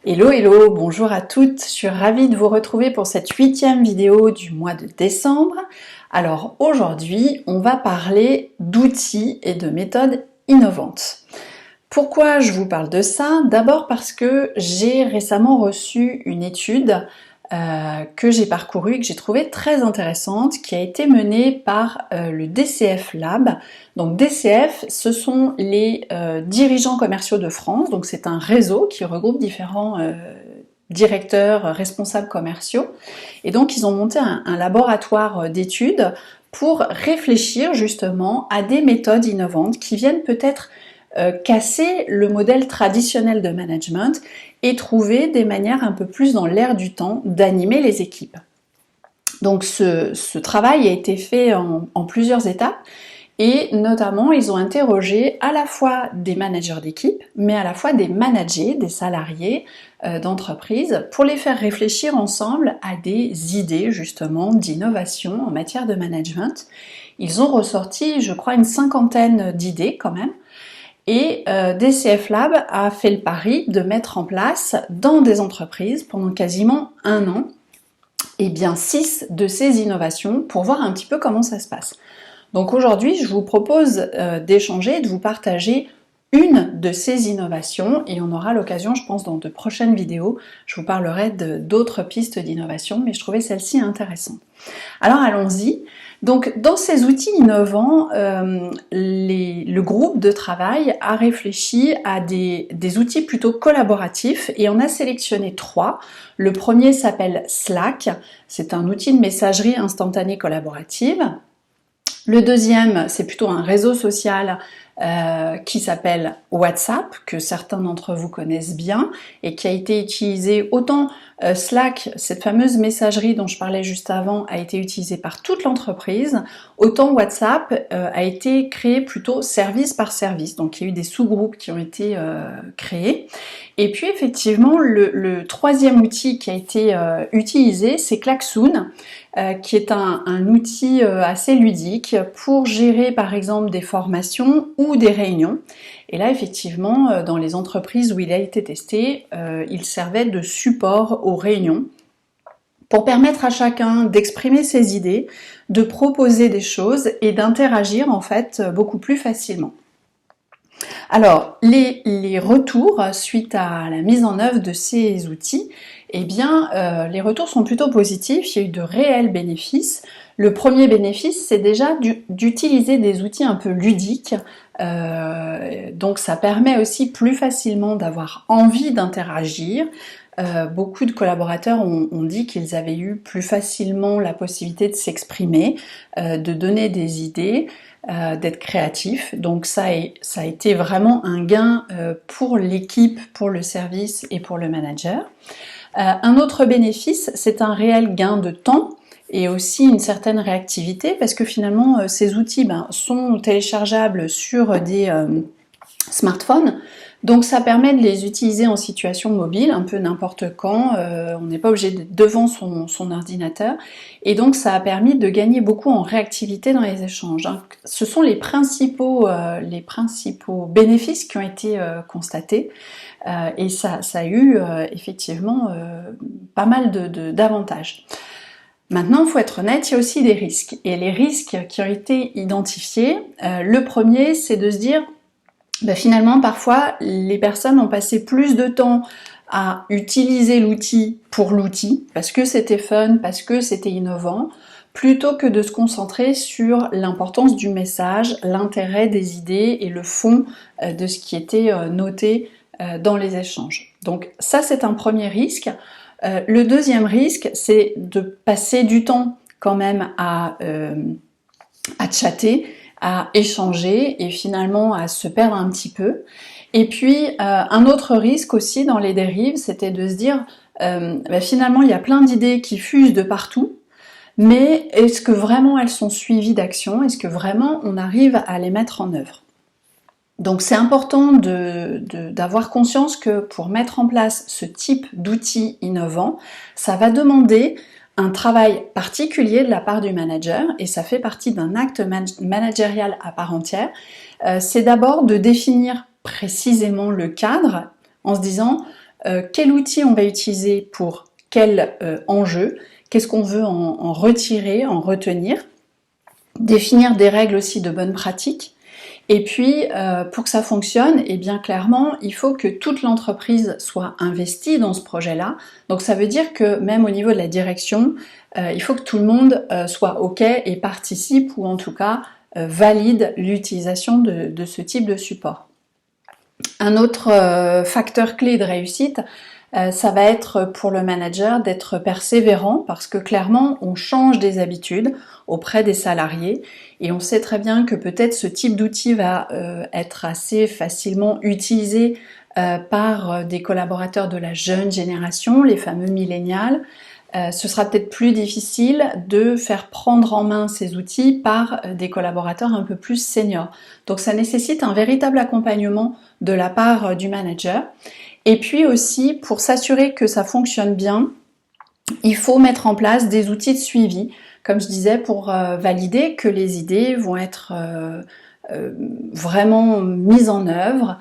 Hello, hello, bonjour à toutes, je suis ravie de vous retrouver pour cette 8e vidéo du mois de décembre. Alors aujourd'hui, on va parler d'outils et de méthodes innovantes. Pourquoi je vous parle de ça? D'abord parce que j'ai récemment reçu une étude que j'ai parcourue et que j'ai trouvée très intéressante, qui a été menée par le DCF Lab. Donc DCF, ce sont les dirigeants commerciaux de France, donc c'est un réseau qui regroupe différents directeurs, responsables commerciaux, et donc ils ont monté un laboratoire d'études pour réfléchir justement à des méthodes innovantes qui viennent peut-être casser le modèle traditionnel de management et trouver des manières un peu plus dans l'air du temps d'animer les équipes. Donc ce travail a été fait en plusieurs étapes et notamment ils ont interrogé à la fois des managers d'équipe mais à la fois des managers, des salariés d'entreprise pour les faire réfléchir ensemble à des idées justement d'innovation en matière de management. Ils ont ressorti, je crois, une 50aine d'idées quand même. Et DCF Lab a fait le pari de mettre en place dans des entreprises pendant quasiment 1 an, et bien 6 de ces innovations pour voir un petit peu comment ça se passe. Donc aujourd'hui, je vous propose d'échanger, de vous partager une de ces innovations et on aura l'occasion, je pense, dans de prochaines vidéos, je vous parlerai d'autres pistes d'innovation, mais je trouvais celle-ci intéressante. Alors allons-y. Donc dans ces outils innovants, le groupe de travail a réfléchi à des outils plutôt collaboratifs et on a sélectionné 3. Le premier s'appelle Slack, c'est un outil de messagerie instantanée collaborative. Le deuxième, c'est plutôt un réseau social qui s'appelle WhatsApp, que certains d'entre vous connaissent bien, et qui a été utilisé autant Slack, cette fameuse messagerie dont je parlais juste avant, a été utilisée par toute l'entreprise, autant WhatsApp a été créé plutôt service par service, donc il y a eu des sous-groupes qui ont été créés. Et puis effectivement, le troisième outil qui a été utilisé, c'est Klaxoon, qui est un outil assez ludique pour gérer par exemple des formations ou des réunions. Et là effectivement, dans les entreprises où il a été testé, il servait de support aux réunions pour permettre à chacun d'exprimer ses idées, de proposer des choses et d'interagir en fait beaucoup plus facilement. Alors, les retours suite à la mise en œuvre de ces outils, eh bien, les retours sont plutôt positifs, il y a eu de réels bénéfices. Le premier bénéfice, c'est déjà d'utiliser des outils un peu ludiques, donc ça permet aussi plus facilement d'avoir envie d'interagir. Beaucoup de collaborateurs ont dit qu'ils avaient eu plus facilement la possibilité de s'exprimer, de donner des idées, d'être créatifs. Donc ça a été vraiment un gain pour l'équipe, pour le service et pour le manager. Un autre bénéfice, c'est un réel gain de temps et aussi une certaine réactivité parce que finalement ces outils sont téléchargeables sur des smartphones. Donc ça permet de les utiliser en situation mobile, un peu n'importe quand, on n'est pas obligé d'être devant son ordinateur, et donc ça a permis de gagner beaucoup en réactivité dans les échanges. Ce sont les principaux bénéfices qui ont été constatés, et ça a eu effectivement pas mal d'avantages. Maintenant, il faut être honnête, il y a aussi des risques, et les risques qui ont été identifiés, le premier c'est de se dire finalement, parfois, les personnes ont passé plus de temps à utiliser l'outil pour l'outil, parce que c'était fun, parce que c'était innovant, plutôt que de se concentrer sur l'importance du message, l'intérêt des idées et le fond de ce qui était noté dans les échanges. Donc ça, c'est un premier risque. Le deuxième risque, c'est de passer du temps quand même à chatter, à échanger et finalement à se perdre un petit peu. Et puis un autre risque aussi dans les dérives, c'était de se dire finalement il y a plein d'idées qui fusent de partout, mais est-ce que vraiment elles sont suivies d'action? Est-ce que vraiment on arrive à les mettre en œuvre? Donc c'est important d'avoir conscience que pour mettre en place ce type d'outils innovants, ça va demander un travail particulier de la part du manager, et ça fait partie d'un acte managérial à part entière, c'est d'abord de définir précisément le cadre en se disant quel outil on va utiliser pour quel enjeu, qu'est-ce qu'on veut en retirer, en retenir, définir des règles aussi de bonne pratique. Et puis, pour que ça fonctionne, eh bien clairement, il faut que toute l'entreprise soit investie dans ce projet-là. Donc ça veut dire que même au niveau de la direction, il faut que tout le monde soit OK et participe, ou en tout cas valide l'utilisation de ce type de support. Un autre facteur clé de réussite, ça va être pour le manager d'être persévérant, parce que clairement on change des habitudes auprès des salariés et on sait très bien que peut-être ce type d'outil va être assez facilement utilisé par des collaborateurs de la jeune génération, les fameux millénials. Ce sera peut-être plus difficile de faire prendre en main ces outils par des collaborateurs un peu plus seniors. Donc ça nécessite un véritable accompagnement de la part du manager. Et puis aussi, pour s'assurer que ça fonctionne bien, il faut mettre en place des outils de suivi, comme je disais, pour valider que les idées vont être vraiment mises en œuvre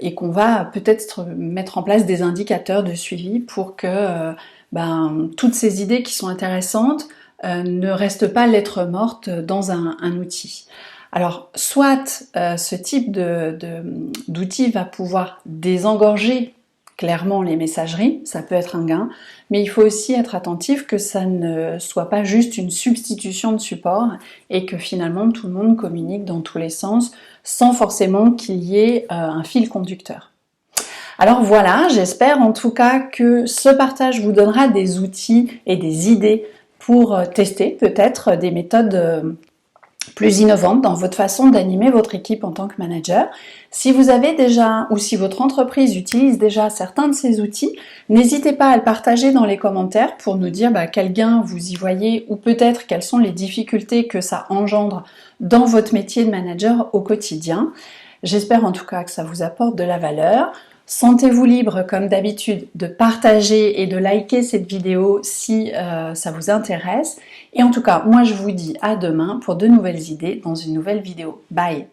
et qu'on va peut-être mettre en place des indicateurs de suivi pour que toutes ces idées qui sont intéressantes ne restent pas lettre morte dans un outil. Alors, soit ce type d'outil va pouvoir désengorger clairement les messageries, ça peut être un gain, mais il faut aussi être attentif que ça ne soit pas juste une substitution de support et que finalement tout le monde communique dans tous les sens sans forcément qu'il y ait un fil conducteur. Alors voilà, j'espère en tout cas que ce partage vous donnera des outils et des idées pour tester peut-être des méthodes plus innovantes dans votre façon d'animer votre équipe en tant que manager. Si vous avez déjà, ou si votre entreprise utilise déjà certains de ces outils, n'hésitez pas à le partager dans les commentaires pour nous dire quel gain vous y voyez ou peut-être quelles sont les difficultés que ça engendre dans votre métier de manager au quotidien. J'espère en tout cas que ça vous apporte de la valeur. Sentez-vous libre, comme d'habitude, de partager et de liker cette vidéo si ça vous intéresse. Et en tout cas, moi je vous dis à demain pour de nouvelles idées dans une nouvelle vidéo. Bye!